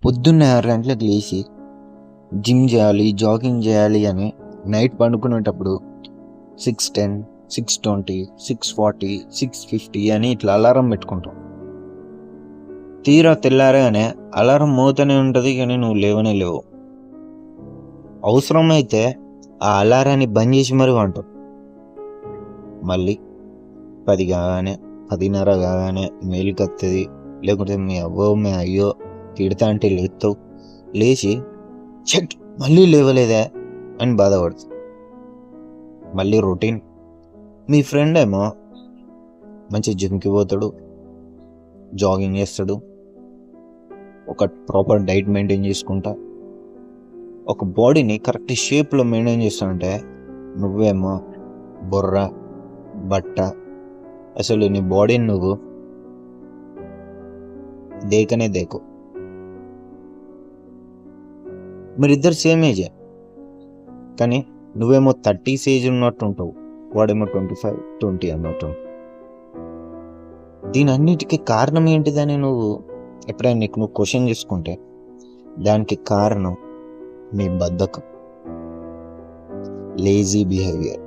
పొద్దున్న 6 గంటలకు లేచి జిమ్ చేయాలి, జాగింగ్ చేయాలి అని నైట్ పండుకునేటప్పుడు 6:10, 6:20, 6:40, 6:50 అని ఇట్లా అలారం పెట్టుకుంటాం. తీరా తెల్లారగానే అలారం మోతూనే ఉంటుంది, కానీ నువ్వు లేవనే లేవు. అవసరమైతే ఆ అలారాన్ని బంద్ చేసి మరీ అంటావు. మళ్ళీ 10 కాగానే 10:30 కాగానే మేలుకి వస్తుంది, లేకుంటే మీ అవ్వో మీ అయ్యో తిడతా అంటే లేస్తావు. లేచి చెట్ మళ్ళీ లేవలేదా అని బాధపడుతుంది. మళ్ళీ రొటీన్. మీ ఫ్రెండ్ ఏమో మంచి జిమ్కి పోతాడు, జాగింగ్ చేస్తాడు, ఒక ప్రాపర్ డైట్ మెయింటైన్ చేసుకుంటా, ఒక బాడీని కరెక్ట్ షేప్లో మెయింటైన్ చేస్తానంటే నువ్వేమో బొర్ర బట్ట. అసలు నీ బాడీని నువ్వు దేకనే దేకు. మీరిద్దరు సేమ్ ఏజే, కానీ నువ్వేమో 30s ఏజ్ ఉన్నట్టు ఉంటావు, వాడేమో 25, 20 అన్నట్టు. దీని అన్నిటికీ కారణం ఏంటిదని నువ్వు ఎప్పుడైనా నీకు నువ్వు క్వశ్చన్ చేసుకుంటే దానికి కారణం నీ బద్ధకం, లేజీ బిహేవియర్.